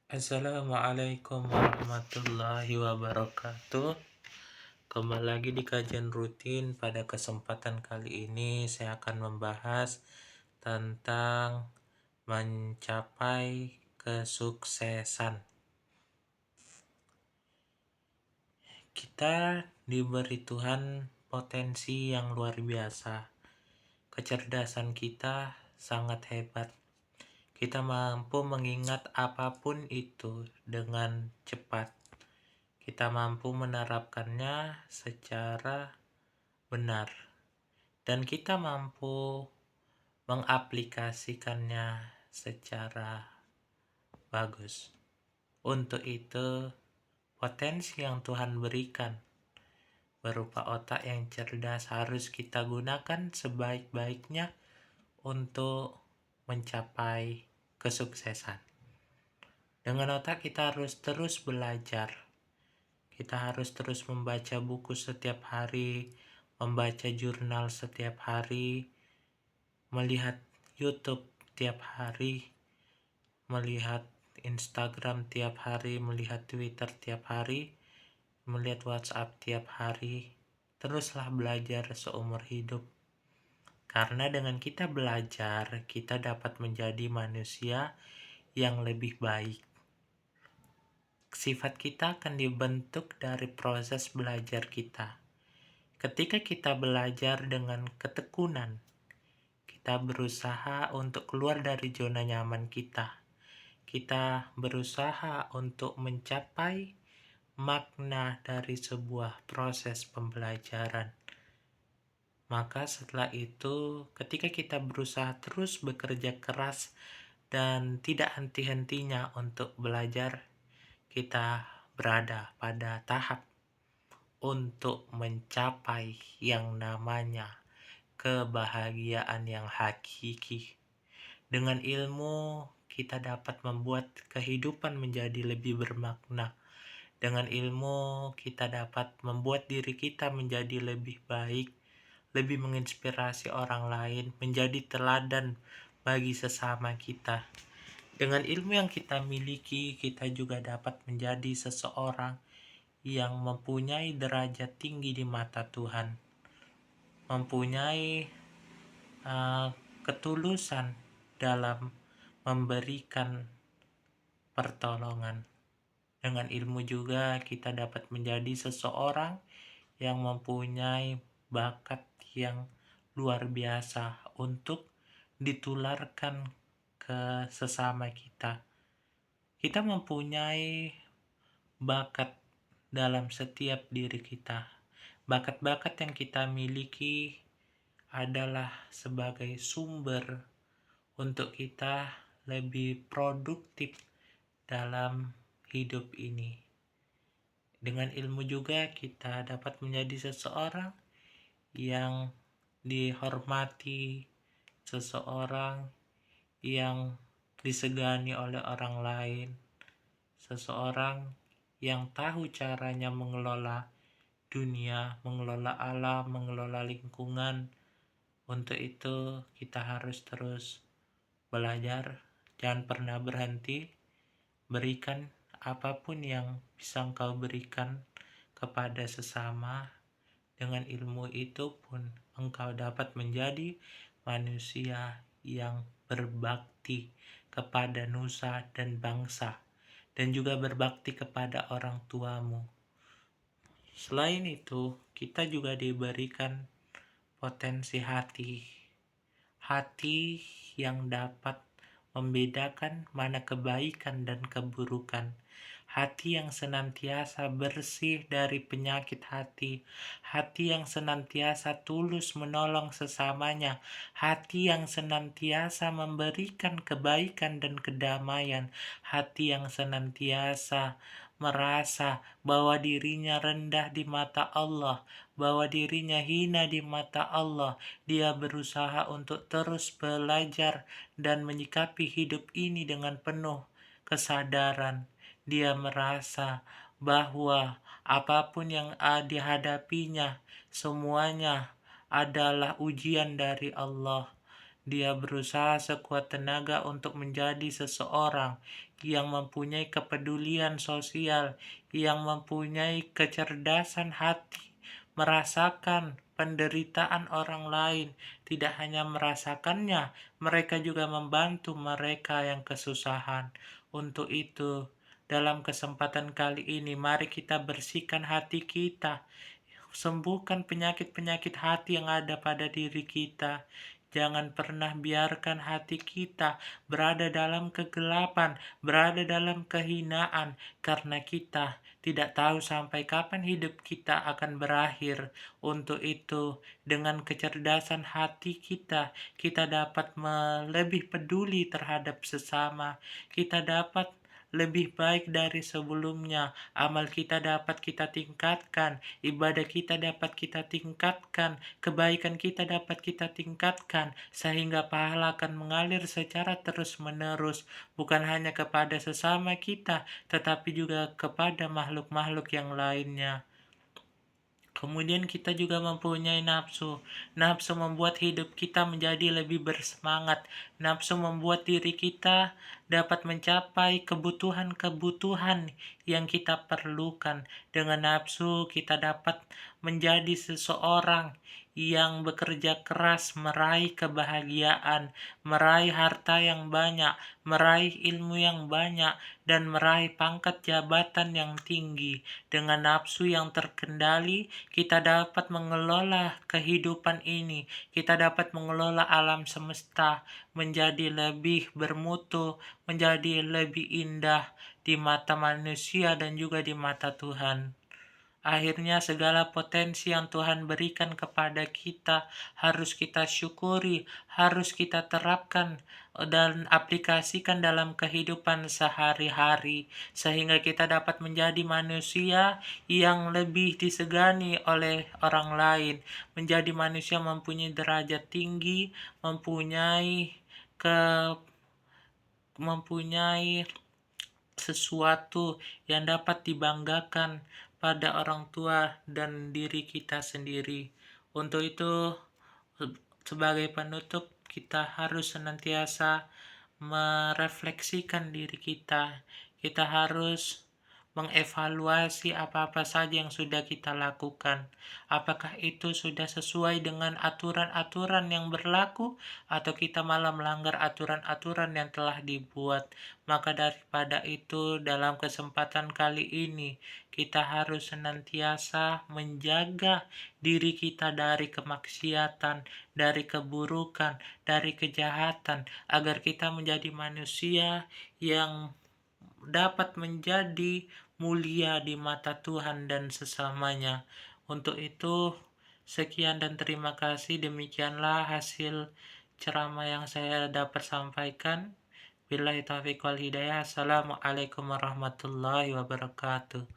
Assalamualaikum warahmatullahi wabarakatuh. Kembali lagi di kajian rutin. Pada kesempatan kali ini saya akan membahas tentang mencapai kesuksesan. Kita diberi Tuhan potensi yang luar biasa. Kecerdasan kita sangat hebat. Kita mampu mengingat apapun itu dengan cepat. Kita mampu menerapkannya secara benar, dan kita mampu mengaplikasikannya secara bagus. Untuk itu, potensi yang Tuhan berikan berupa otak yang cerdas harus kita gunakan sebaik-baiknya untuk mencapai kesuksesan. Dengan otak kita harus terus belajar. Kita harus terus membaca buku setiap hari, membaca jurnal setiap hari, melihat YouTube tiap hari, melihat Instagram tiap hari, melihat Twitter tiap hari, melihat WhatsApp tiap hari. Teruslah belajar seumur hidup. Karena dengan kita belajar, kita dapat menjadi manusia yang lebih baik. Sifat kita akan dibentuk dari proses belajar kita. Ketika kita belajar dengan ketekunan, kita berusaha untuk keluar dari zona nyaman kita. Kita berusaha untuk mencapai makna dari sebuah proses pembelajaran. Maka setelah itu, ketika kita berusaha terus bekerja keras dan tidak henti-hentinya untuk belajar, kita berada pada tahap untuk mencapai yang namanya kebahagiaan yang hakiki. Dengan ilmu, kita dapat membuat kehidupan menjadi lebih bermakna. Dengan ilmu, kita dapat membuat diri kita menjadi lebih baik, lebih menginspirasi orang lain, menjadi teladan bagi sesama kita. Dengan ilmu yang kita miliki, kita juga dapat menjadi seseorang yang mempunyai derajat tinggi di mata Tuhan, mempunyai ketulusan dalam memberikan pertolongan. Dengan ilmu juga kita dapat menjadi seseorang yang mempunyai bakat yang luar biasa untuk ditularkan ke sesama kita. Kita mempunyai bakat dalam setiap diri kita. Bakat-bakat yang kita miliki adalah sebagai sumber untuk kita lebih produktif dalam hidup ini. Dengan ilmu juga kita dapat menjadi seseorang yang dihormati, seseorang yang disegani oleh orang lain, seseorang yang tahu caranya mengelola dunia, mengelola alam, mengelola lingkungan. Untuk itu kita harus terus belajar, jangan pernah berhenti. Berikan apapun yang bisa engkau berikan kepada sesama. Dengan ilmu itu pun engkau dapat menjadi manusia yang berbakti kepada nusa dan bangsa, dan juga berbakti kepada orang tuamu. Selain itu, kita juga diberikan potensi hati yang dapat membedakan mana kebaikan dan keburukan. Hati yang senantiasa bersih dari penyakit hati yang senantiasa tulus menolong sesamanya, hati yang senantiasa memberikan kebaikan dan kedamaian, hati yang senantiasa merasa bahwa dirinya rendah di mata Allah, bahwa dirinya hina di mata Allah. Dia berusaha untuk terus belajar dan menyikapi hidup ini dengan penuh kesadaran. Dia merasa bahwa apapun yang dihadapinya semuanya adalah ujian dari Allah, Dia berusaha sekuat tenaga untuk menjadi seseorang yang mempunyai kepedulian sosial, yang mempunyai kecerdasan hati, merasakan penderitaan orang lain, tidak hanya merasakannya, mereka juga membantu mereka yang kesusahan. Untuk itu, dalam kesempatan kali ini, mari kita bersihkan hati kita, sembuhkan penyakit-penyakit hati yang ada pada diri kita. Jangan pernah biarkan hati kita berada dalam kegelapan, berada dalam kehinaan, karena kita tidak tahu sampai kapan hidup kita akan berakhir. Untuk itu, dengan kecerdasan hati kita, kita dapat lebih peduli terhadap sesama. Kita dapat lebih baik dari sebelumnya, amal kita dapat kita tingkatkan, ibadah kita dapat kita tingkatkan, kebaikan kita dapat kita tingkatkan, sehingga pahala akan mengalir secara terus-menerus, bukan hanya kepada sesama kita, tetapi juga kepada makhluk-makhluk yang lainnya. Kemudian kita juga mempunyai nafsu. Nafsu membuat hidup kita menjadi lebih bersemangat. Nafsu membuat diri kita dapat mencapai kebutuhan-kebutuhan yang kita perlukan. Dengan nafsu kita dapat menjadi seseorang yang bekerja keras meraih kebahagiaan, meraih harta yang banyak, meraih ilmu yang banyak, dan meraih pangkat jabatan yang tinggi. Dengan nafsu yang terkendali, kita dapat mengelola kehidupan ini, kita dapat mengelola alam semesta menjadi lebih bermutu, menjadi lebih indah di mata manusia dan juga di mata Tuhan. Akhirnya segala potensi yang Tuhan berikan kepada kita harus kita syukuri, harus kita terapkan dan aplikasikan dalam kehidupan sehari-hari, sehingga kita dapat menjadi manusia yang lebih disegani oleh orang lain, menjadi manusia mempunyai derajat tinggi, ke mempunyai sesuatu yang dapat dibanggakan pada orang tua dan diri kita sendiri. Untuk itu, sebagai penutup, kita harus senantiasa merefleksikan diri kita. Kita harus mengevaluasi apa-apa saja yang sudah kita lakukan. Apakah itu sudah sesuai dengan aturan-aturan yang berlaku, atau kita malah melanggar aturan-aturan yang telah dibuat. Maka daripada itu, dalam kesempatan kali ini, kita harus senantiasa menjaga diri kita dari kemaksiatan, dari keburukan, dari kejahatan, agar kita menjadi manusia yang dapat menjadi mulia di mata Tuhan dan sesamanya. Untuk itu, sekian dan terima kasih. Demikianlah hasil ceramah yang saya dapat sampaikan. Billahi taufiq wal hidayah. Assalamualaikum warahmatullahi wabarakatuh.